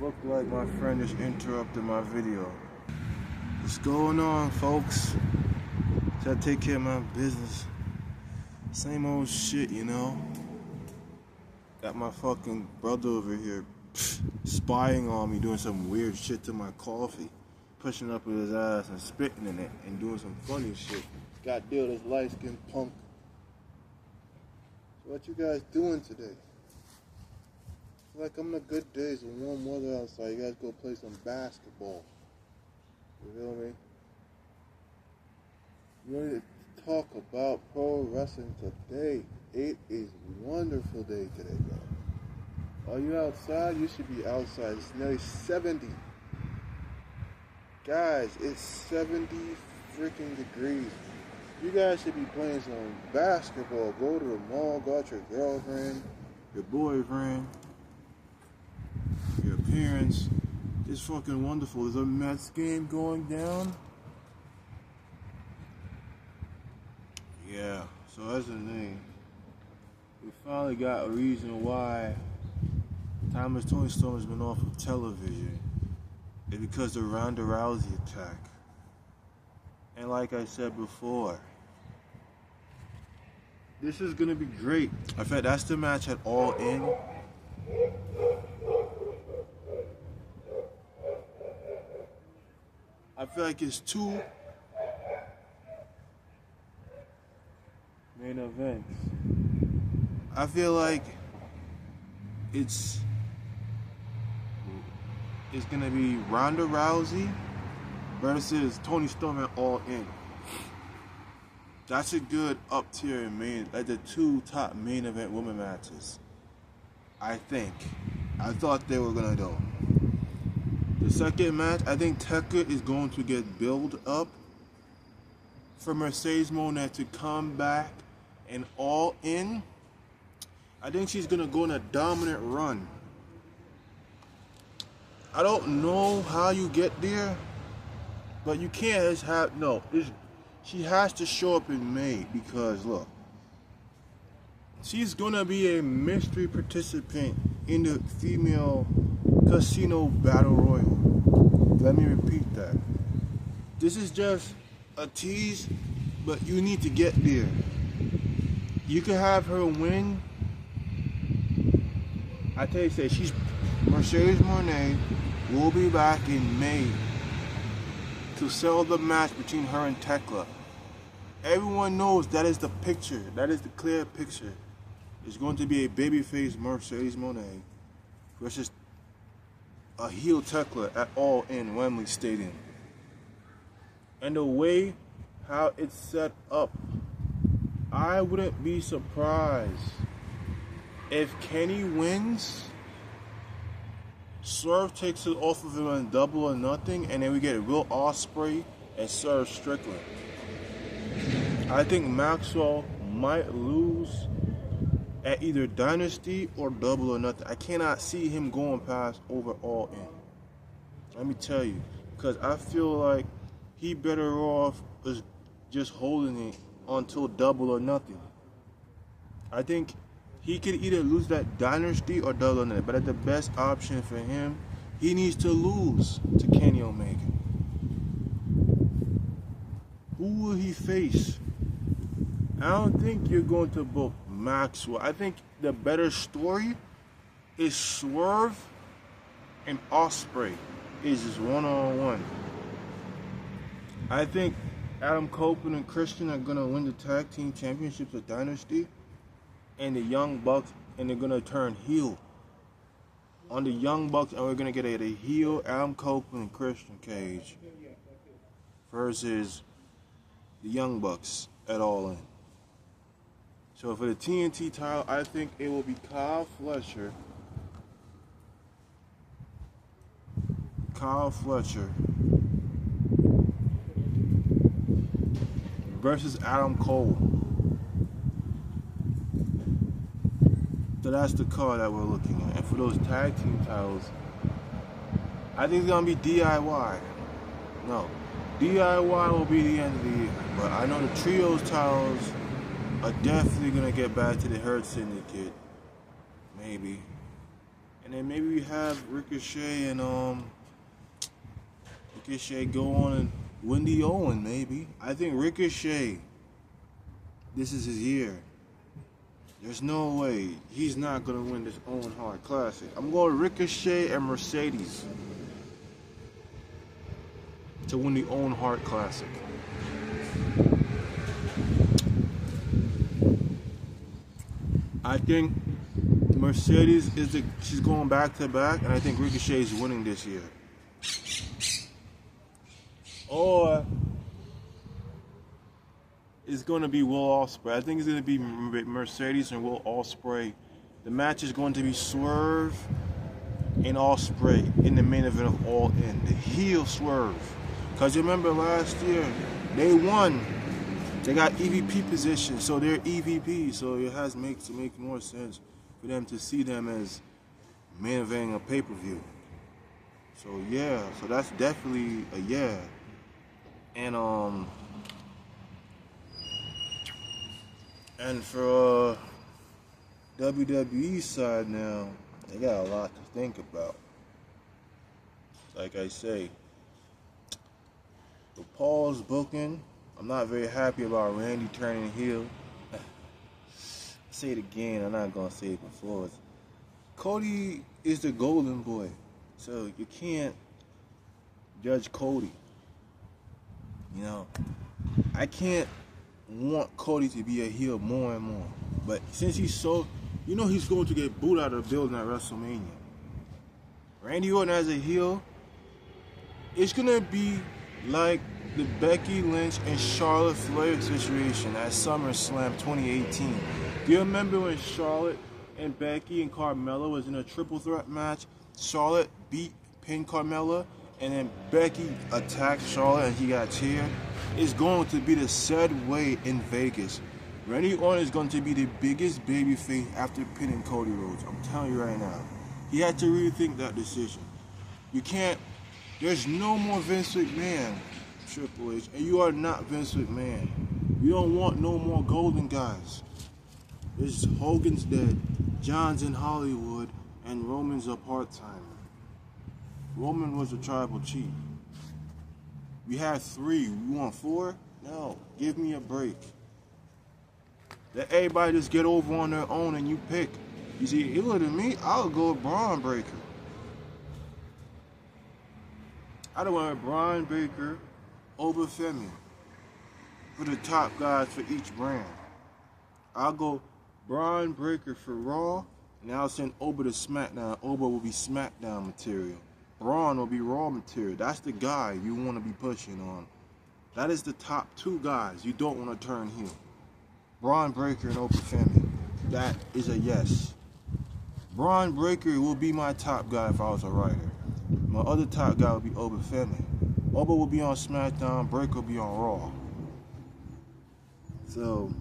Look like my friend just interrupted my video. What's going on, folks? Gotta take care of my business. Same old shit, you know? Got my fucking brother over here spying on me, doing some weird shit to my coffee. Pushing up with his ass and spitting in it and doing some funny shit. Got to deal with this light-skinned punk. So what you guys doing today? Like I'm in a good day, it's warm weather outside. You guys go play some basketball. You feel me? I'm ready to talk about pro wrestling today. It is a wonderful day today, guys. Are you outside? You should be outside. It's nearly 70. Guys, it's 70 freaking degrees. You guys should be playing some basketball. Go to the mall, go out your girlfriend, your boyfriend, your parents. It's fucking wonderful. There's a Mets game going down. Yeah, so that's the name. We finally got a reason why Thomas Tony Storm has been off of television. It's because of Ronda Rousey attack. And like I said before, this is gonna be great. In fact, that's the match at All In. I feel like it's two main events. I feel like it's gonna be Ronda Rousey versus Tony Storm at All In. That's a good up tier main, like the two top main event women matches. I think. I thought they were gonna do. The second match, I think Tekka is going to get built up for Mercedes Moné to come back and All In. I think she's gonna go on a dominant run. I don't know how you get there, but you can't just have she has to show up in May because look, she's gonna be a mystery participant in the female casino battle royal. Let me repeat that. This is just a tease, but you need to get there. You can have her win. I tell you, she's Mercedes Moné will be back in May to sell the match between her and Tekla. Everyone knows that is the picture. That is the clear picture. It's going to be a babyface Mercedes Moné versus a heel Tekla at All In Wembley Stadium. And the way how it's set up, I wouldn't be surprised if Kenny wins, Swerve takes it off of him on Double or Nothing, and then we get Will Ospreay and Swerve Strickland. I think Maxwell might lose at either Dynasty or Double or Nothing. I cannot see him going past over All In. Let me tell you, because I feel like he better off is just holding it until Double or Nothing. I think he could either lose that Dynasty or Double or Nothing, but at the best option for him, he needs to lose to Kenny Omega. Who will he face? I don't think you're going to book Maxwell. I think the better story is Swerve and Ospreay is just one-on-one. I think Adam Copeland and Christian are going to win the tag team championships of Dynasty, and the Young Bucks, and they're going to turn heel on the Young Bucks, and we're going to get a heel Adam Copeland and Christian Cage versus the Young Bucks at All In. So for the TNT title, I think it will be Kyle Fletcher versus Adam Cole. So that's the card that we're looking at. And for those tag team titles, I think it's going to be DIY. No, DIY will be the end of the year. But I know the trios titles are definitely going to get back to the Hurt Syndicate. Maybe. And then maybe we have Ricochet go on and Wendy Owen, maybe. I think Ricochet, this is his year. There's no way he's not going to win this Owen Hart Classic. I'm going Ricochet and Mercedes to win the Owen Hart Classic. I think Mercedes she's going back to back, and I think Ricochet is winning this year. Or it's going to be Will Ospreay. I think it's going to be Mercedes and Will Ospreay. The match is going to be Swerve and Ospreay in the main event of All In. The heel Swerve. Because you remember last year, they won. They got EVP position, so they're EVP. So it has to make more sense for them to see them as main eventing a pay-per-view. So yeah, so that's definitely a yeah. And for WWE side now, they got a lot to think about. Like I say, the Paul's booking, I'm not very happy about Randy turning heel. I'll say it again, I'm not gonna say it before. Cody is the golden boy, so you can't judge Cody. You know, I can't want Cody to be a heel more and more. But since he's so, you know he's going to get booed out of the building at WrestleMania. Randy Orton as a heel, it's going to be like the Becky Lynch and Charlotte Flair situation at SummerSlam 2018. Do you remember when Charlotte and Becky and Carmella was in a triple threat match? Charlotte pinned Carmella, and then Becky attacked Charlotte and he got cheered. It's going to be the said way in Vegas. Randy Orton is going to be the biggest babyface after pinning Cody Rhodes. I'm telling you right now. He had to rethink that decision. You can't, there's no more Vince McMahon, Triple H, and you are not Vince McMahon. You don't want no more golden guys. There's Hogan's dead, John's in Hollywood, and Roman's a part-timer. Roman was a tribal chief. We had 3. You want 4? No. Give me a break. Let everybody just get over on their own and you pick. You see, if you look at me, I'll go with Braun Breaker. I don't want Braun Breaker over Femi for the top guys for each brand. I'll go Braun Breaker for Raw, and I'll send Oba to SmackDown. Oba will be SmackDown material. Braun will be Raw material. That's the guy you want to be pushing on. That is the top 2 guys you don't want to turn heel. Braun Breaker and Oba Femi. That is a yes. Braun Breaker will be my top guy if I was a writer. My other top guy will be Oba Femi. Oba will be on SmackDown. Breaker will be on Raw. So,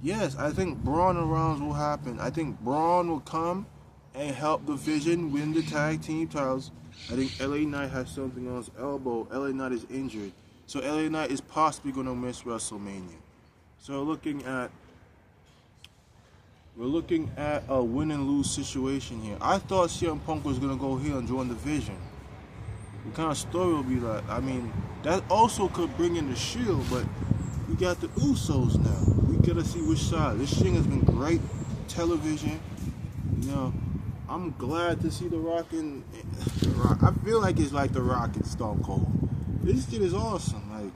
yes, I think Braun and Rounds will happen. I think Braun will come and help the Vision win the tag team titles. I think LA Knight has something on his elbow. LA Knight is injured. So LA Knight is possibly going to miss WrestleMania. So we're looking at a win and lose situation here. I thought CM Punk was going to go heel and join the Vision. What kind of story will be like? I mean, that also could bring in the Shield, but we got the Usos now. We got to see which side. This thing has been great television. You know, I'm glad to see The Rock and I feel like it's like The Rock and Stone Cold. This shit is awesome. Like,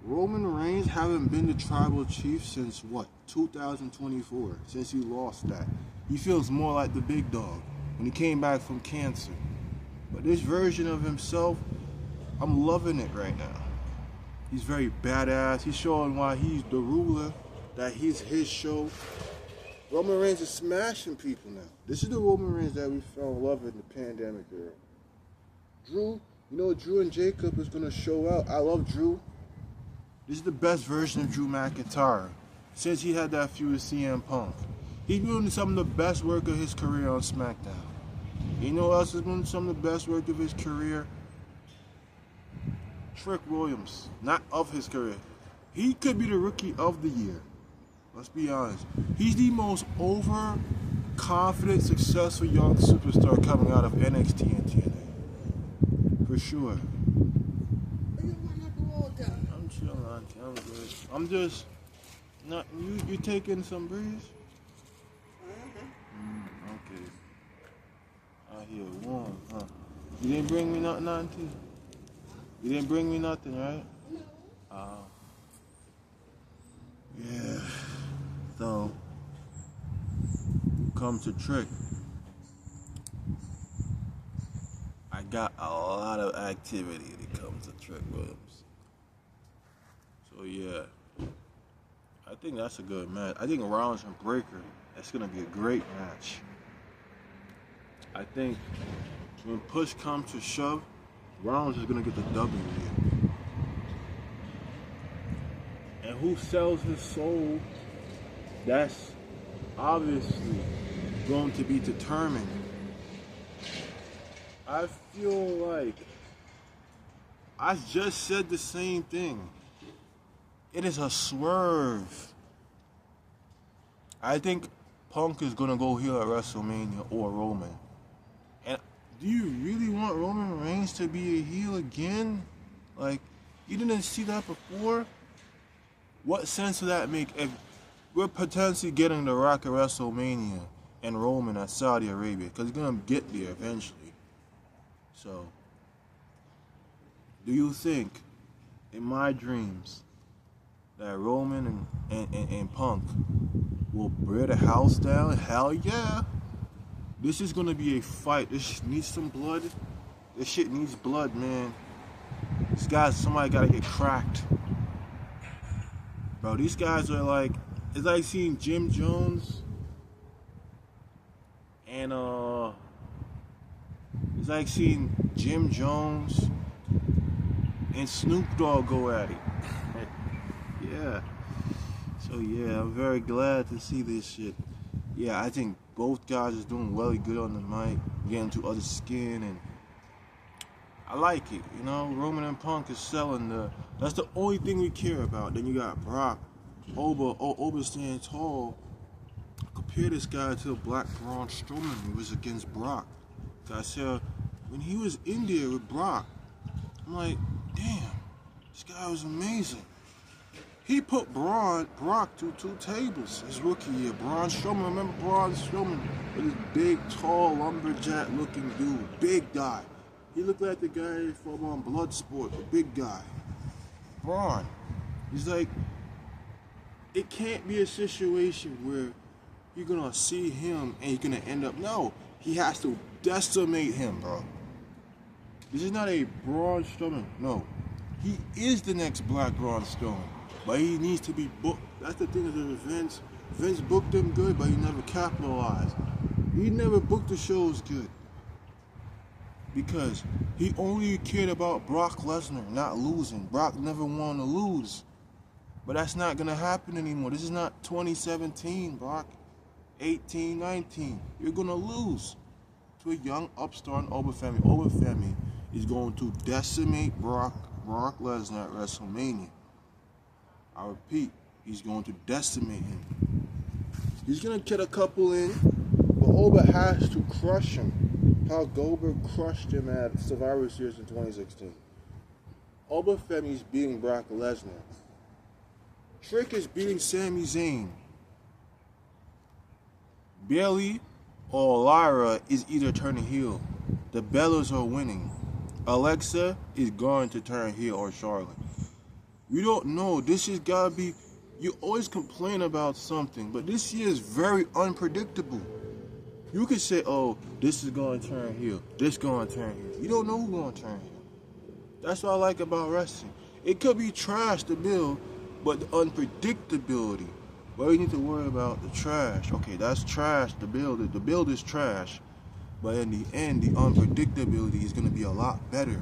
Roman Reigns haven't been the tribal chief since what, 2024, since he lost that. He feels more like the big dog when he came back from cancer. But this version of himself, I'm loving it right now. He's very badass. He's showing why he's the ruler, that he's his show. Roman Reigns is smashing people now. This is the Roman Reigns that we fell in love with in the pandemic era. Drew, you know, Drew and Jacob is going to show out. I love Drew. This is the best version of Drew McIntyre since he had that feud with CM Punk. He's doing some of the best work of his career on SmackDown. You know who else is doing some of the best work of his career? Trick Williams. Not of his career. He could be the Rookie of the Year. Let's be honest. He's the most over confident, successful young superstar coming out of NXT and TNA. For sure. I'm chilling, Auntie. I'm good. I'm just not. You taking some breeze? Okay. I hear warm, huh? You didn't bring me nothing, Auntie? You didn't bring me nothing, right? No. Yeah. So, come to trick. I got a lot of activity when it comes to Trick Williams. So yeah, I think that's a good match. I think Rollins and Breaker, that's gonna be a great match. I think when push comes to shove, Rollins is gonna get the W here. And who sells his soul, that's obviously going to be determined. I feel like I just said the same thing. It is a swerve. I think Punk is gonna go heel at WrestleMania or Roman. And do you really want Roman Reigns to be a heel again? Like, you didn't see that before? What sense would that make if we're potentially getting The Rock at WrestleMania and Roman at Saudi Arabia? Because he's gonna get there eventually. So, do you think, in my dreams, that Roman and Punk will bear the house down? Hell yeah! This is gonna be a fight. This needs some blood. This shit needs blood, man. These guys, somebody gotta get cracked. Bro, these guys are like, it's like seeing Jim Jones and it's like seeing Jim Jones and Snoop Dogg go at it. Yeah. So yeah, I'm very glad to see this shit. Yeah, I think both guys is doing really good on the mic, getting to other skin, and I like it. You know, Roman and Punk is selling that's the only thing we care about. Then you got Brock, Oba standing tall. Compare this guy to Black Braun Strowman, who was against Brock. I said, when he was in there with Brock, I'm like, damn, this guy was amazing. He put Brock to 2 tables his rookie year. Braun Strowman, remember Braun Strowman? With his big, tall, lumberjack looking dude. Big guy. He looked like the guy from Bloodsport, the big guy. Braun. He's like, it can't be a situation where you're going to see him and you're going to end up, no. He has to decimate him, bro. This is not a Braun Strowman. No. He is the next Black Braun Strowman. But he needs to be booked. That's the thing with Vince. Vince booked him good, but he never capitalized. He never booked the shows good. Because he only cared about Brock Lesnar not losing. Brock never wanted to lose. But that's not going to happen anymore. This is not 2017, Brock. 18, 19. You're going to lose to a young upstart in Oba family. Oba family is going to decimate Brock Lesnar at WrestleMania. I repeat, he's going to decimate him. He's going to get a couple in, but Oba has to crush him. How Goldberg crushed him at Survivor Series in 2016. Oba family is beating Brock Lesnar. Trick is beating Sami Zayn. Bayley or Lyra is either turning heel. The Bellas are winning. Alexa is going to turn heel, or Charlotte. We don't know. This has got to be... You always complain about something, but this year is very unpredictable. You could say, oh, this is going to turn heel. This is going to turn heel. You don't know who's going to turn heel. That's what I like about wrestling. It could be trash to build, but the unpredictability. Well, you need to worry about the trash. Okay, that's trash to build. The build is trash. But in the end, the unpredictability is going to be a lot better.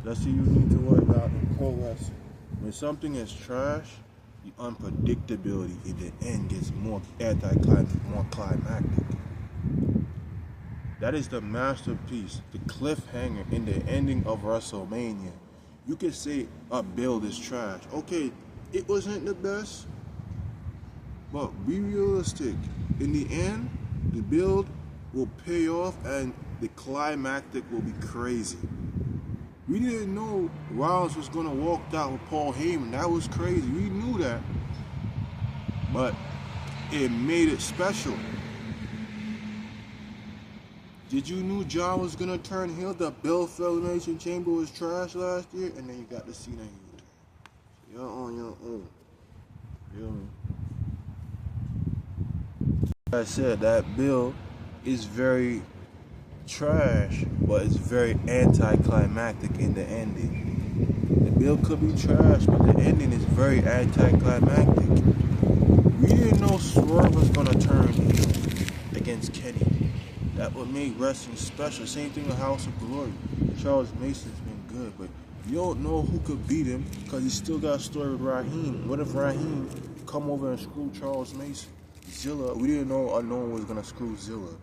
That's what you need to worry about in pro wrestling. When something is trash, the unpredictability in the end gets more anticlimactic, more climactic. That is the masterpiece, the cliffhanger in the ending of WrestleMania. You could say a build is trash. Okay, it wasn't the best, but be realistic. In the end, The build will pay off and the climactic will be crazy. We didn't know Rollins was gonna walk out with Paul Heyman. That was crazy. We knew that. But it made it special. Did you knew John was gonna turn heel? The Bill Elimination Chamber was trash last year, and then you got to see that heel. You're on your own. Feel me? Like I said, that Bill is very trash, but it's very anticlimactic in the ending. The Bill could be trash, but the ending is very anticlimactic. We didn't know Swerve was gonna turn heel against Kenny. That would make wrestling special. Same thing with House of Glory. Charles Mason's been good, but you don't know who could beat him because he still got a story with Raheem. What if Raheem come over and screw Charles Mason? Zilla, we didn't know Unknown was gonna screw Zilla.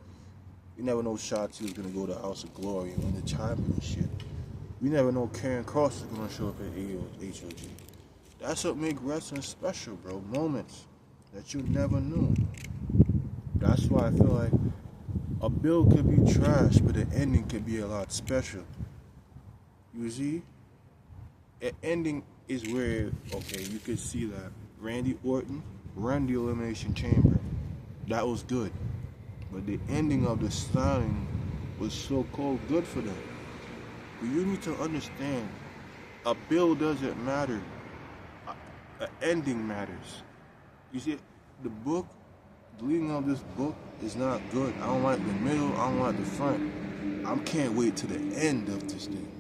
We never know Shotzi was gonna go to House of Glory and win the championship. We never know Karen Cross is gonna show up at HOG. That's what makes wrestling special, bro. Moments that you never knew. That's why I feel like a build could be trash, but the ending could be a lot special. You see? An ending is where, okay, you could see that Randy Orton ran the Elimination Chamber. That was good. But the ending of the signing was so called good for them. But you need to understand, a build doesn't matter. An ending matters. You see, the book, the leading of this book is not good. I don't like the middle, I don't like the front. I can't wait to the end of this thing.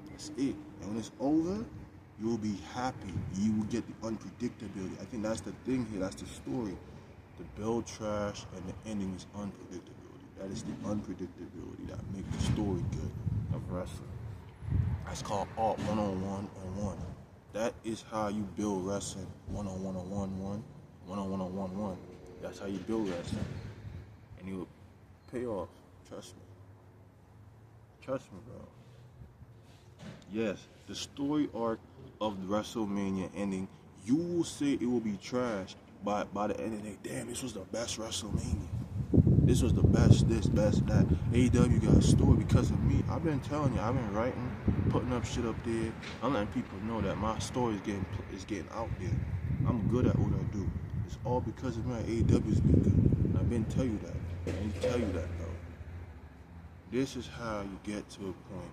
That's it. And when it's over, you'll be happy. You will get the unpredictability. I think that's the thing here, that's the story. The build trash and the ending is unpredictability. That is the unpredictability that makes the story good of wrestling. That's called art 101 on 1. That is how you build wrestling 101 on 1, 101 on 1. That's how you build wrestling. And it will pay off. Trust me. Trust me, bro. Yes, the story arc of the WrestleMania ending, you will say it will be trash by the end of the day. Damn, this was the best WrestleMania. This was the best this, best that. AEW got a story because of me. I've been telling you, I've been writing, putting up shit up there. I'm letting people know that my story is getting out there. I'm good at what I do. It's all because of me. AEW's been good. And I've been telling you that. I need to tell you that, bro. This is how you get to a point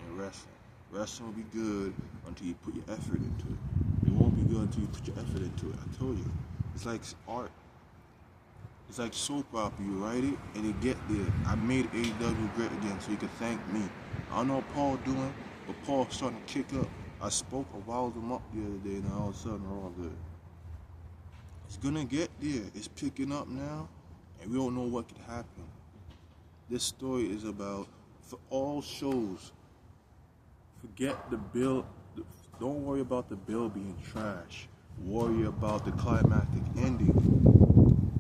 in wrestling. Wrestling will be good until you put your effort into it. It won't be good until you put your effort into it. I told you. It's like art. It's like soap opera. You write it and you get there. I made AEW great again so you can thank me. I don't know what Paul doing, but Paul's starting to kick up. I spoke, I wowed him up the other day, and all of a sudden we're all good. It's gonna get there. It's picking up now, and we don't know what could happen. This story is about, for all shows, forget the bill. Don't worry about the bill being trash. Worry about the climactic ending.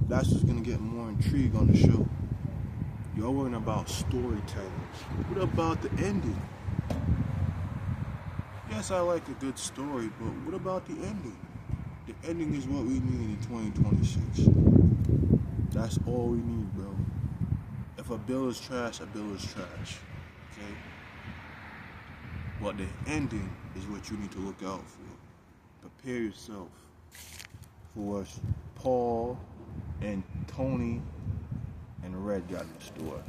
That's what's gonna get more intrigue on the show. You're worrying about storytelling. What about the ending? Yes, I like a good story, but what about the ending? The ending is what we need in 2026. That's all we need, bro. If a bill is trash, a bill is trash. Okay? But the ending is what you need to look out for. Prepare yourself for what Paul and Tony and Red got in the store.